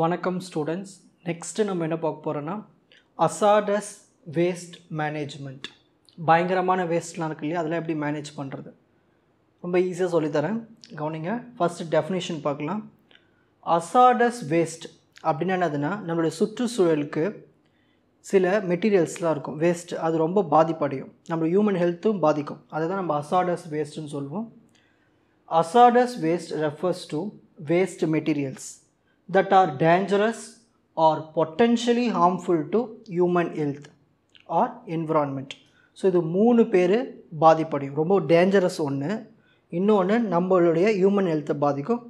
வணக்கம் students. Next நம்ம என்ன பார்க்க போகிறோன்னா அசாடஸ் வேஸ்ட் மேனேஜ்மெண்ட். பயங்கரமான வேஸ்ட்லாம் இருக்கு இல்லையா, அதெல்லாம் எப்படி மேனேஜ் பண்ணுறது ரொம்ப ஈஸியாக சொல்லித்தரேன், கவனிங்க. ஃபஸ்ட்டு டெஃபினேஷன் பார்க்கலாம். அசாடஸ் வேஸ்ட் அப்படின்னா என்னதுன்னா, நம்மளுடைய சுற்றுச்சூழலுக்கு சில மெட்டீரியல்ஸ்லாம் இருக்கும் வேஸ்ட், அது ரொம்ப பாதிப்படையும், நம்ம ஹியூமன் ஹெல்த்தும் பாதிக்கும். அதை தான் நம்ம அசாடஸ் வேஸ்ட்டுன்னு சொல்லுவோம். Hazardous waste refers to waste materials that are dangerous or potentially harmful to human health or environment. So இது மூணு பேர் பாதிப்படையும். ரொம்ப டேஞ்சரஸ் ஒன்று, இன்னொன்று நம்மளுடைய ஹியூமன் ஹெல்த்தை பாதிக்கும்,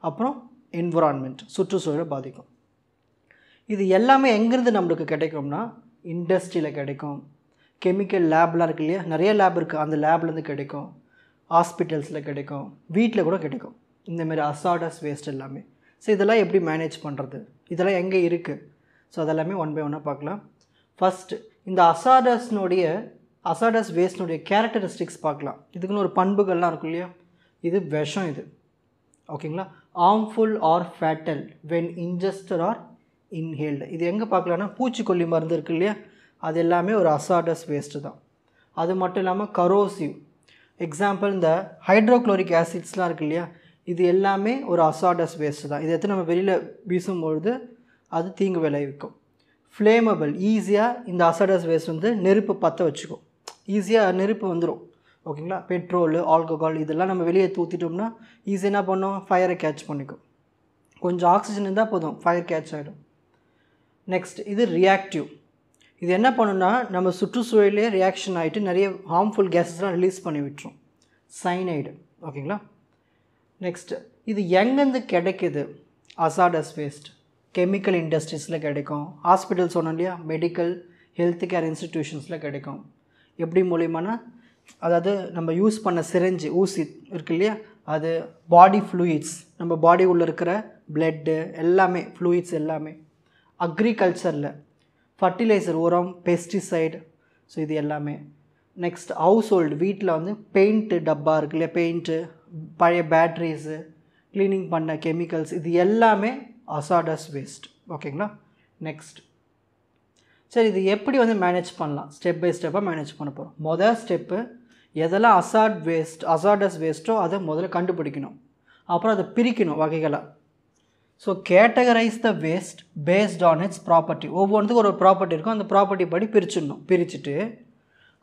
அப்புறம் என்விரான்மெண்ட் சுற்றுச்சூழலை பாதிக்கும். இது எல்லாமே எங்கேருந்து நம்மளுக்கு கிடைக்கும்னா, இண்டஸ்ட்ரியில் கிடைக்கும், கெமிக்கல் லேப்லாம் இருக்குது இல்லையா, நிறைய லேப் இருக்குது, அந்த லேப்லேருந்து கிடைக்கும், ஹாஸ்பிட்டல்ஸில் கிடைக்கும், வீட்டில் கூட கிடைக்கும் இந்தமாரி அசாடஸ் வேஸ்ட் எல்லாமே. ஸோ இதெல்லாம் எப்படி மேனேஜ் பண்ணுறது, இதெல்லாம் எங்கே இருக்குது, ஸோ அதெல்லாமே ஒன் பை ஒன்னாக பார்க்கலாம். ஃபஸ்ட்டு இந்த அசாடஸ் வேஸ்ட்னுடைய கேரக்டரிஸ்டிக்ஸ் பார்க்கலாம். இதுக்குன்னு ஒரு பண்புகள்லாம் இருக்கும் இல்லையா. இது விஷம், இது ஓகேங்களா. Harmful or fatal when ingested or inhaled. இது எங்கே பார்க்கலான்னா, பூச்சிக்கொல்லி மருந்து இருக்குது இல்லையா, அது எல்லாமே ஒரு அசாடஸ் வேஸ்ட்டு தான். அது மட்டும் இல்லாமல் கரோசிவ், எக்ஸாம்பிள் இந்த ஹைட்ரோக்ளோரிக் ஆசிட்ஸ்லாம் இருக்குது இல்லையா, இது எல்லாமே ஒரு அசாடஸ் வேஸ்ட்டு தான். இதை எடுத்து நம்ம வெளியில் வீசும்பொழுது அது தீங்கு விளைவிக்கும். ஃப்ளேமபிள், ஈஸியாக இந்த அசாடஸ் வேஸ்ட் வந்து நெருப்பு பற்ற வச்சுக்கும், ஈஸியாக நெருப்பு வந்துடும் ஓகேங்களா. பெட்ரோலு, ஆல்கஹால் இதெல்லாம் நம்ம வெளியே தூத்திட்டோம்னா ஈஸியாக என்ன பண்ணோம், ஃபயரை கேட்ச் பண்ணிக்கும். கொஞ்சம் ஆக்சிஜன் இருந்தால் போதும், ஃபயர் கேட்ச் ஆகிடும். நெக்ஸ்ட் இது ரியாக்டிவ். இது என்ன பண்ணுன்னா, நம்ம சுற்றுச்சூழலே ரியாக்ஷன் ஆகிட்டு நிறைய ஹார்ம்ஃபுல் கேஸஸ்லாம் ரிலீஸ் பண்ணி விட்டுரும், சைனைடு ஓகேங்களா. நெக்ஸ்ட்டு இது எங்கேருந்து கிடைக்கிது அசாடஸ் வேஸ்ட், கெமிக்கல் இண்டஸ்ட்ரீஸில் கிடைக்கும், ஹாஸ்பிட்டல் சொன்னோம் இல்லையா, மெடிக்கல் ஹெல்த் கேர் இன்ஸ்டிடியூஷன்ஸில் கிடைக்கும். எப்படி மூலியமானா, அதாவது நம்ம யூஸ் பண்ண சிரஞ்சு, ஊசி இருக்குது இல்லையா, அது பாடி ஃப்ளூயிட்ஸ், நம்ம பாடி உள்ளே இருக்கிற பிளட்டு எல்லாமே ஃப்ளூயிட்ஸ் எல்லாமே. அக்ரிகல்ச்சரில் ஃபர்டிலைசர், உரம், பெஸ்டிசைடு, ஸோ இது எல்லாமே. நெக்ஸ்ட் ஹவுஸ் ஹோல்டு, வீட்டில் வந்து பெயிண்ட்டு டப்பா இருக்கு இல்லையா, பெயிண்ட்டு, பழைய பேட்ரிஸு, க்ளீனிங் பண்ண கெமிக்கல்ஸ், இது எல்லாமே அசாடஸ் வேஸ்ட் ஓகேங்களா. நெக்ஸ்ட் சரி, இது எப்படி வந்து மேனேஜ் பண்ணலாம், ஸ்டெப் பை ஸ்டெப்பாக மேனேஜ் பண்ண போகிறோம். மொதல் ஸ்டெப்பு, எதெல்லாம் அசாடஸ் வேஸ்ட்டோ அதை முதல்ல கண்டுபிடிக்கணும், அப்புறம் அதை பிரிக்கணும் வகைகளாக. So categorize the waste based on its property. ஒவ்வொன்றுத்துக்கும் ஒரு ப்ராப்பர்ட்டி இருக்கும், அந்த ப்ராப்பர்ட்டி படி பிரிச்சிடணும். பிரிச்சுட்டு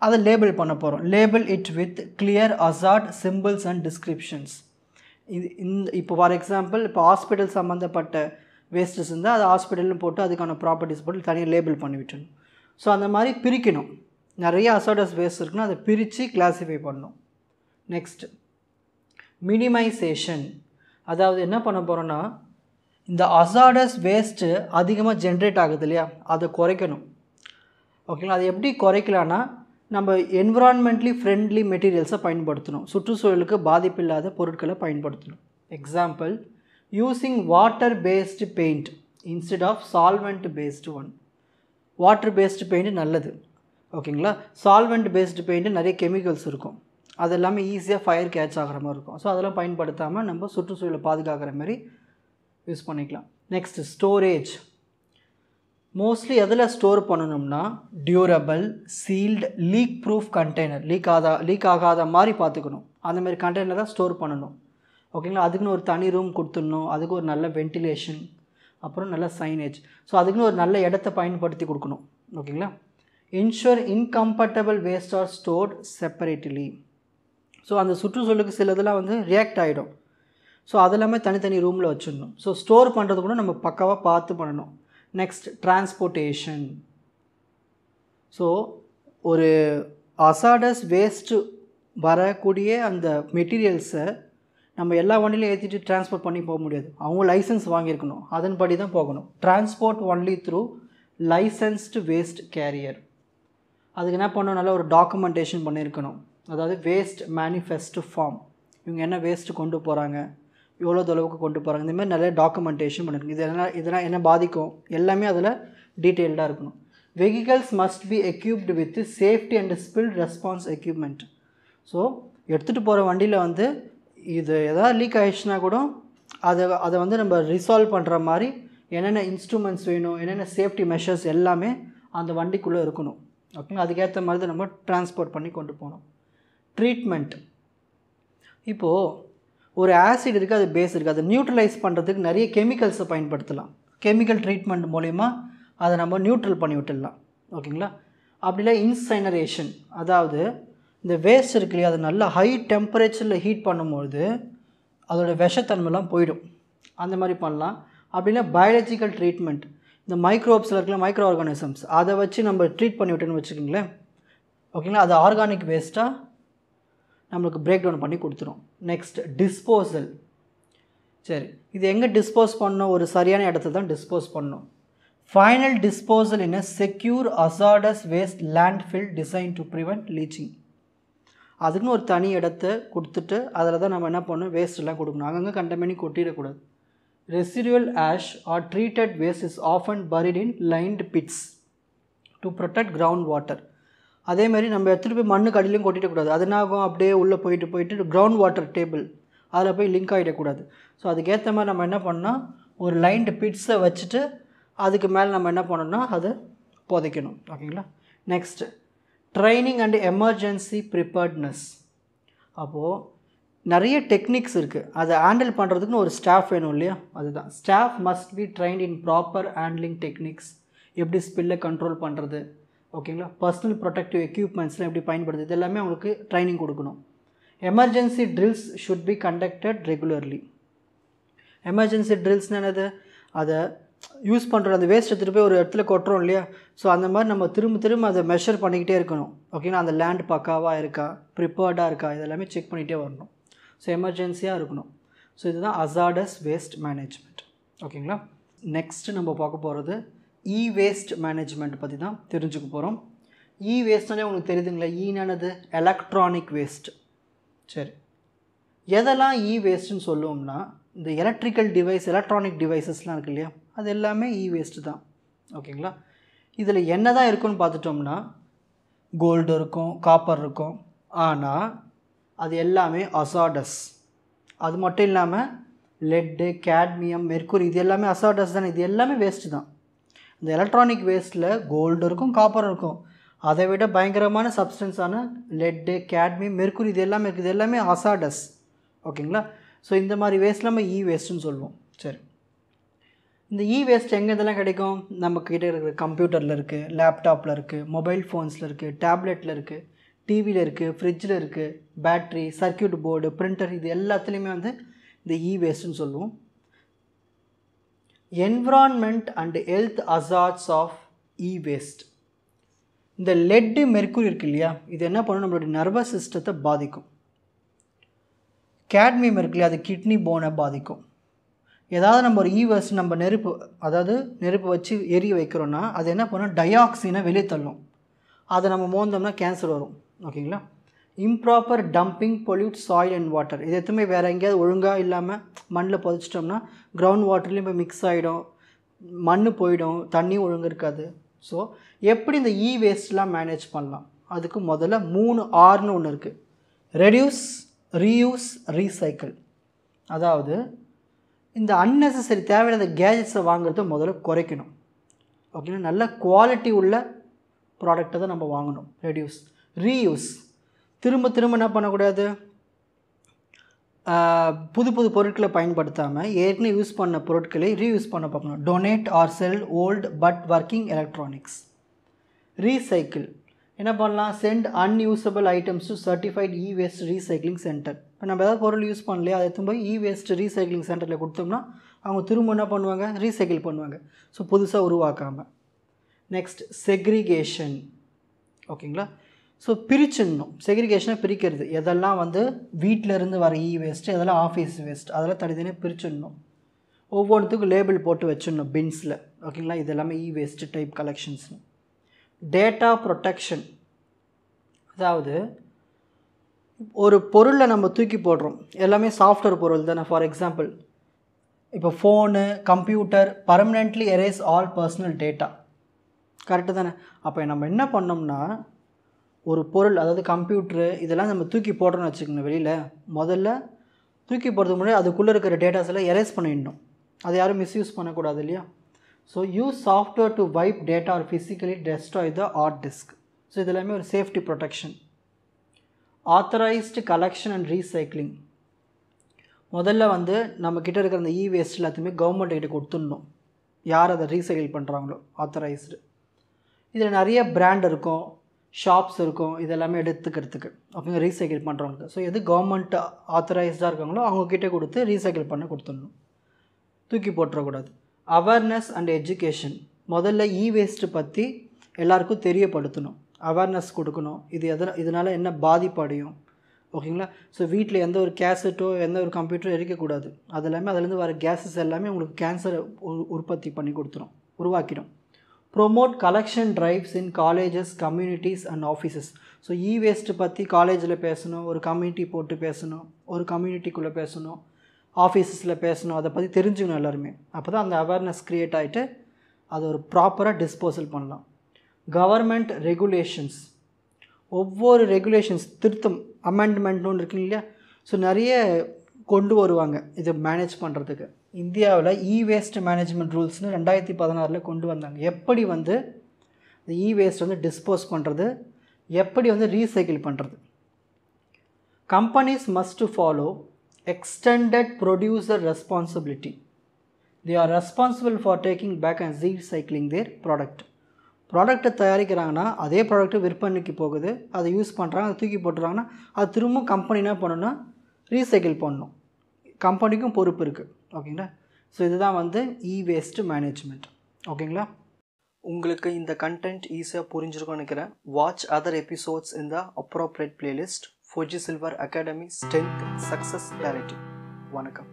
அதை லேபிள் பண்ண போகிறோம். Label it with clear hazard symbols and descriptions. இப்போ ஃபார் எக்ஸாம்பிள், இப்போ ஹாஸ்பிட்டல் சம்மந்தப்பட்ட வேஸ்ட்டஸ் இருந்தால் அது ஹாஸ்பிட்டல்னு போட்டு அதுக்கான ப்ராப்பர்ட்டிஸ் போட்டு தனியாக லேபிள் பண்ணி விட்டணும். ஸோ அந்த மாதிரி பிரிக்கணும். நிறைய அசாடஸ் வேஸ்ட் இருக்குன்னா அதை பிரித்து கிளாஸிஃபை பண்ணணும். நெக்ஸ்ட் மினிமைசேஷன், அதாவது என்ன பண்ண போகிறோன்னா, இந்த அசாடஸ் வேஸ்ட்டு அதிகமாக ஜென்ரேட் ஆகுது இல்லையா, அதை குறைக்கணும் ஓகேங்களா. அது எப்படி குறைக்கலான்னா, நம்ம என்விரான்மெண்ட்லி ஃப்ரெண்ட்லி மெட்டீரியல்ஸை பயன்படுத்தணும், சுற்றுச்சூழலுக்கு பாதிப்பில்லாத பொருட்களை பயன்படுத்தணும். Example, using water based paint instead of solvent based one. Water based paint நல்லது ஓகேங்களா. சால்வெண்ட் பேஸ்டு பெயிண்ட்டு நிறைய கெமிக்கல்ஸ் இருக்கும், அது எல்லாமே ஈஸியாக ஃபயர் கேட்ச் ஆகிற மாதிரி இருக்கும். ஸோ அதெல்லாம் பயன்படுத்தாமல் நம்ம சுற்றுச்சூழலை பாதுகாக்கிற மாதிரி யூஸ் பண்ணிக்கலாம். நெக்ஸ்ட் ஸ்டோரேஜ், மோஸ்ட்லி எதில் ஸ்டோர் பண்ணணும்னா, durable, sealed, leak proof container, leak ஆகாத மாதிரி பார்த்துக்கணும், அந்தமாதிரி கண்டெய்னர் தான் ஸ்டோர் பண்ணணும் ஓகேங்களா. அதுக்குன்னு ஒரு தனி ரூம் கொடுத்துடணும், அதுக்கு ஒரு நல்ல வென்டிலேஷன், அப்புறம் நல்ல சைனேஜ். ஸோ அதுக்குன்னு ஒரு நல்ல இடத்த பயன்படுத்தி கொடுக்கணும் ஓகேங்களா. Insure incompatible waste R stored separately. So அந்த சுற்றுச்சூழலுக்கு சிலதெல்லாம் வந்து ரியாக்ட் ஆகிடும், ஸோ அதெல்லாமே தனித்தனி ரூமில் வச்சிடணும். ஸோ ஸ்டோர் பண்ணுறது கூட நம்ம பக்காவாக பார்த்து பண்ணணும். Next transportation. ஸோ ஒரு அசாடஸ் வேஸ்ட்டு வரக்கூடிய அந்த மெட்டீரியல்ஸை நம்ம எல்லா வண்டிலையும் ஏற்றிட்டு டிரான்ஸ்போர்ட் பண்ணி போக முடியாது, அவங்க லைசன்ஸ் வாங்கியிருக்கணும், அதன்படி தான் போகணும். Transport only through licensed waste carrier. அதுக்கு என்ன பண்ணணும், நல்ல ஒரு டாக்குமெண்டேஷன் பண்ணியிருக்கணும், அதாவது வேஸ்ட் மேனிஃபெஸ்டோ ஃபார்ம், இவங்க என்ன வேஸ்ட்டு கொண்டு போகிறாங்க, எவ்வளோ தொலைவுக்கு கொண்டு போகிறாங்க, இந்தமாதிரி நிறைய டாக்குமெண்டேஷன் பண்ணியிருக்கணும். இதெல்லாம் என்ன பாதிக்கும் எல்லாமே அதில் டீட்டெயில்டாக இருக்கணும். Vehicles must be equipped with safety and spill response equipment. So எடுத்துகிட்டு போகிற வண்டியில் வந்து இது எதாவது லீக் ஆகிடுச்சுன்னா கூட அதை வந்து நம்ம ரிசால்வ் பண்ணுற மாதிரி என்னென்ன இன்ஸ்ட்ருமெண்ட்ஸ் வேணும், என்னென்ன சேஃப்டி மெஷர்ஸ் எல்லாமே அந்த வண்டிக்குள்ளே இருக்கணும். ஓகேங்களா? அதுக்கேற்ற மாதிரி தான் நம்ம டிரான்ஸ்போர்ட் பண்ணி கொண்டு போகணும். ட்ரீட்மெண்ட், இப்போது ஒரு ஆசிட் இருக்குது, அது பேஸ் இருக்குது, அதை நியூட்ரலைஸ் பண்ணுறதுக்கு நிறைய கெமிக்கல்ஸை பயன்படுத்தலாம். கெமிக்கல் ட்ரீட்மெண்ட் மூலிமா அதை நம்ம நியூட்ரல் பண்ணி விட்டுடலாம். ஓகேங்களா? அப்படிலாம் இன்சைனரேஷன், அதாவது இந்த வேஸ்ட் இருக்கு இல்லையா, அது நல்லா ஹை டெம்பரேச்சரில் ஹீட் பண்ணும்போது அதோடய விஷத்தன்மைலாம் போயிடும். அந்த மாதிரி பண்ணலாம். அப்படின்னா பயாலஜிக்கல் ட்ரீட்மெண்ட், இந்த மைக்ரோப்ஸில் இருக்கிற மைக்ரோ ஆர்கானிசம்ஸ் அதை வச்சு நம்ம ட்ரீட் பண்ணி விட்டோன்னு வச்சுக்கோங்களேன். ஓகேங்களா? அது ஆர்கானிக் வேஸ்ட்டாக நம்மளுக்கு பிரேக் டவுன் பண்ணி கொடுத்துரும். Next disposal. சரி, இது எங்கே டிஸ்போஸ் பண்ணணும்? ஒரு சரியான இடத்துல தான் டிஸ்போஸ் பண்ணணும். Final disposal in a secure hazardous waste landfill designed to prevent leaching. அதுக்குன்னு ஒரு தனி இடத்த கொடுத்துட்டு அதில் தான் நம்ம என்ன பண்ணணும், வேஸ்ட்டெல்லாம் கொடுக்கணும். அங்கங்கே கண்டமேனி கொட்டிடக்கூடாது. Residual ash or treated waste is often buried in lined pits to protect ground water. அதேமாதிரி நம்ம எடுத்துகிட்டு போய் மண்ணுக்கு அடியிலையும் கொட்டிடக்கூடாது. அது என்ன ஆகும், அப்படியே உள்ளே போயிட்டு கிரவுண்ட் வாட்டர் டேபிள் அதில் போய் லிங்க் ஆகிடக்கூடாது. ஸோ அதுக்கேற்ற மாதிரி நம்ம என்ன பண்ணால் ஒரு லைன்டு பிட்ஸை வச்சுட்டு அதுக்கு மேலே நம்ம என்ன பண்ணணும்னா அதை புதைக்கணும். ஓகேங்களா? Next training and emergency preparedness. அப்போது நிறைய டெக்னிக்ஸ் இருக்குது, அதை ஹேண்டில் பண்ணுறதுக்குன்னு ஒரு ஸ்டாஃப் வேணும் இல்லையா? அதுதான் staff must be drained in proper handling techniques. எப்படி ஸ்பில்லை கண்ட்ரோல் பண்ணுறது, ஓகேங்களா, பர்சனல் ப்ரொடெக்டிவ் எக்யூப்மெண்ட்ஸ்லாம் எப்படி பயன்படுது, இது எல்லாமே அவங்களுக்கு ட்ரைனிங் கொடுக்கணும். Emergency drills should be conducted regularly. Emergency ட்ரில்ஸ்னால் என்னது, அதை யூஸ் பண்ணுற அந்த வேஸ்ட் எடுத்துகிட்டு போய் ஒரு இடத்துல கொட்டுறோம் இல்லையா? ஸோ அந்த மாதிரி நம்ம திரும்ப அதை மெஷர் பண்ணிக்கிட்டே இருக்கணும். ஓகேங்களா? அந்த லேண்ட் பக்காவாக இருக்கா, ப்ரிப்பேர்டாக இருக்கா, இதெல்லாமே செக் பண்ணிகிட்டே வரணும். ஸோ எமர்ஜென்சியாக இருக்கணும். ஸோ இதுதான் ஹசார்டஸ் வேஸ்ட் மேனேஜ்மெண்ட். ஓகேங்களா? நெக்ஸ்ட்டு நம்ம பார்க்க போகிறது வேஸ்ட் மேனேஜ்மெண்ட் பற்றி தான் தெரிஞ்சுக்க போகிறோம். வேஸ்ட்னாலே உங்களுக்கு தெரியுதுங்களா? ஈனானது எலக்ட்ரானிக் வேஸ்ட். சரி, எதெல்லாம் வேஸ்ட்டுன்னு சொல்லுவோம்னா, இந்த எலக்ட்ரிக்கல் டிவைஸ், எலக்ட்ரானிக் டிவைசஸ்லாம் இருக்குது இல்லையா, அது எல்லாமே வேஸ்ட்டு தான். ஓகேங்களா? இதில் என்ன தான் இருக்குன்னு பார்த்துட்டோம்னா கோல்டு இருக்கும், காப்பர் இருக்கும். ஆனால் அது எல்லாமே ஹசார்டஸ். அது மட்டும் இல்லாமல் லெட்டு, கேட்மியம், மெர்க்குரி, இது எல்லாமே ஹசார்டஸ் தானே. இது எல்லாமே வேஸ்ட்டு தான். இந்த எலக்ட்ரானிக் வேஸ்ட்டில் கோல்டு இருக்கும், காப்பர் இருக்கும். அதை விட பயங்கரமான சப்ஸ்டன்ஸான லெட்டு, கேட்மியம், மெர்க்குரி, இது எல்லாமே இருக்குது. இது எல்லாமே ஹசார்டஸ். ஓகேங்களா? ஸோ இந்த மாதிரி வேஸ்ட் நம்ம வேஸ்ட்டுன்னு சொல்லுவோம். சரி, இந்த வேஸ்ட் எங்கே இதெல்லாம் கிடைக்கும்? நம்ம கிட்டே இருக்கிற கம்ப்யூட்டரில் இருக்குது, லேப்டாப்பில் இருக்குது, மொபைல் ஃபோன்ஸில் இருக்குது, டேப்லெட்டில் இருக்குது, டிவியில் இருக்குது, ஃப்ரிட்ஜில் இருக்குது, பேட்ரி, சர்க்கியூட் போர்டு, பிரிண்டர், இது எல்லாத்துலேயுமே வந்து இந்த வேஸ்ட்டுன்னு சொல்லுவோம். Environment and health hazards of waste. இந்த லெட்டு, மெர்க்குரி இருக்கு இல்லையா, இது என்ன பண்ணும், நம்மளுடைய நர்வஸ் சிஸ்டத்தை பாதிக்கும். கேட்மியம் இருக்கு இல்லையா, அது கிட்னி போனை பாதிக்கும். ஏதாவது நம்ம ஒரு வேஸ்ட் நம்ம நெருப்பு வச்சு எரிய வைக்கிறோன்னா அது என்ன பண்ணும், டயாக்சினை வெளியே தள்ளும். அதை நம்ம மோந்தோம்னா கேன்சர் வரும். ஓகேங்களா? Improper dumping pollute soil and water. இது எதுவுமே வேறு எங்கேயாவது ஒழுங்காக இல்லாமல் மண்ணில் புதைச்சிட்டோம்னா கிரவுண்ட் வாட்டர்லேயும் போய் மிக்ஸ் ஆகிடும், மண் போயிடும், தண்ணி ஒழுங்கு இருக்காது. ஸோ எப்படி இந்த வேஸ்ட்லாம் மேனேஜ் பண்ணலாம்? அதுக்கு முதல்ல 3 Rன்னு ஒன்று இருக்குது. Reduce, reuse, recycle. அதாவது இந்த அன்னெசரி தேவையில்லாத கேஜெட்ஸை வாங்குறத முதல்ல குறைக்கணும். ஓகேங்களா? நல்ல குவாலிட்டி உள்ள ப்ராடக்டை தான் நம்ம வாங்கணும். ரெடியூஸ், ரீயூஸ், திரும்ப என்ன பண்ணக்கூடாது, புது பொருட்களை பயன்படுத்தாமல் ஏற்கனவே யூஸ் பண்ண பொருட்களை ரீயூஸ் பண்ண பார்க்கணும். Donate or sell old but working electronics. Recycle என்ன பண்ணலாம், send unusable items to certified waste recycling centre. இப்போ நம்ம ஏதாவது பொருள் யூஸ் பண்ணலையா, அதை எடுத்து போய் வேஸ்ட் ரீசைக்ளிங் சென்டரில் கொடுத்தோம்னா அவங்க திரும்ப என்ன பண்ணுவாங்க, ரீசைக்கிள் பண்ணுவாங்க. ஸோ புதுசாக உருவாக்காமல். Next segregation. ஓகேங்களா? ஸோ பிரிச்சிடணும். செக்ரிகேஷனை பிரிக்கிறது, எதெல்லாம் வந்து வீட்டிலேருந்து வர வேஸ்ட்டு, எதெல்லாம் ஆஃபீஸ் வேஸ்ட், அதெல்லாம் தனித்தனியாக பிரிச்சிடணும். ஒவ்வொன்றுத்துக்கும் லேபிள் போட்டு வச்சிடணும் பின்ஸில். ஓகேங்களா? இது எல்லாமே waste type collections. Data protection. அதாவது ஒரு பொருளை நம்ம தூக்கி போடுறோம், எல்லாமே சாஃப்ட்வேர் பொருள் தானே. ஃபார் எக்ஸாம்பிள் இப்போ phone, computer permanently erase all personal data. Correct தானே? அப்போ நம்ம என்ன பண்ணோம்னா, ஒரு பொருள், அதாவது கம்ப்யூட்ரு, இதெல்லாம் நம்ம தூக்கி போடுறோன்னு வச்சுக்கோங்க வெளியில், முதல்ல தூக்கி போடுறதுக்கு முன்னாடி அதுக்குள்ளே இருக்கிற டேட்டாஸ் எல்லாம் எரேஸ் பண்ணிடணும். அதை யாரும் மிஸ்யூஸ் பண்ணக்கூடாது இல்லையா? So use software to wipe data or physically destroy the hard disk. So இது எல்லாமே ஒரு safety protection. Authorised collection and recycling. முதல்ல வந்து நம்மக்கிட்ட இருக்கிற அந்த வேஸ்ட் எல்லாத்தையுமே கவர்மெண்ட் கிட்ட கொடுத்துடணும், யார் அதை ரீசைக்கிள் பண்ணுறாங்களோ ஆத்தரைஸ்டு. இதில் நிறைய பிராண்ட் இருக்கும், ஷாப்ஸ் இருக்கும், இதெல்லாமே எடுத்துக்கிறதுக்கு அவங்க ரீசைக்கிள் பண்ணுறவங்களுக்கு. ஸோ எது கவர்மெண்ட் ஆத்தரைஸ்டாக இருக்காங்களோ அவங்கக்கிட்ட கொடுத்து ரீசைக்கிள் பண்ண கொடுத்துடணும், தூக்கி போட்டுறக்கூடாது. Awareness and education. முதல்ல வேஸ்ட்டு பற்றி எல்லாருக்கும் தெரியப்படுத்தணும், அவேர்னஸ் கொடுக்கணும். இதனால் என்ன பாதிப்பு அடையும், ஓகேங்களா. ஸோ வீட்டில் எந்த ஒரு கேசட்டோ எந்த ஒரு கம்ப்யூட்டரோ எரிக்கக்கூடாது. அது எல்லாமே அதுலேருந்து வர கேஸஸ் எல்லாமே உங்களுக்கு கேன்சரை உற்பத்தி பண்ணி கொடுத்துரும், உருவாக்கிடும். Promote collection drives in colleges, communities and offices. So waste பற்றி காலேஜில் பேசணும், ஒரு கம்யூனிட்டி போட்டு பேசணும், ஒரு கம்யூனிட்டிக்குள்ளே பேசணும், ஆஃபீஸஸில் பேசணும், அதை பற்றி தெரிஞ்சுக்கணும் எல்லாருமே. அப்போ தான் அந்த அவேர்னஸ் க்ரியேட் ஆகிட்டு அதை ஒரு ப்ராப்பராக டிஸ்போசல் பண்ணலாம். Government regulations. ஒவ்வொரு ரெகுலேஷன்ஸ் திருத்தம், அமெண்ட்மெண்ட்னு ஒன்று இருக்குங்க இல்லையா. ஸோ நிறைய கொண்டு வருவாங்க இதை மேனேஜ் பண்ணுறதுக்கு. இந்தியாவில் வேஸ்ட் மேனேஜ்மெண்ட் ரூல்ஸ்னு 2016 கொண்டு வந்தாங்க. எப்படி வந்து இந்த வேஸ்ட் வந்து டிஸ்போஸ் பண்ணுறது, எப்படி வந்து ரீசைக்கிள் பண்ணுறது. Companies must follow extended producer responsibility. They are responsible for taking back and recycling their product. ப்ராடக்ட்டை தயாரிக்கிறாங்கன்னா அதே ப்ராடக்ட்டு விற்பனைக்கு போகுது, அதை யூஸ் பண்ணுறாங்க, அதை தூக்கி போட்டுறாங்கன்னா அது திரும்ப கம்பெனி என்ன பண்ணணும்னா ரீசைக்கிள் பண்ணணும். கம்பெனிக்கும் பொறுப்பு இருக்குது, ஓகேங்களா. ஸோ இதுதான் வந்து வேஸ்ட் மேனேஜ்மெண்ட், ஓகேங்களா. உங்களுக்கு இந்த கண்டென்ட் ஈஸியாக புரிஞ்சிருக்கும்னு நினைக்கிறேன். வாட்ச் அதர் எபிசோட்ஸ் இன் த appropriate playlist. Fuji Silver Academy Strength Success Clarity. வணக்கம்.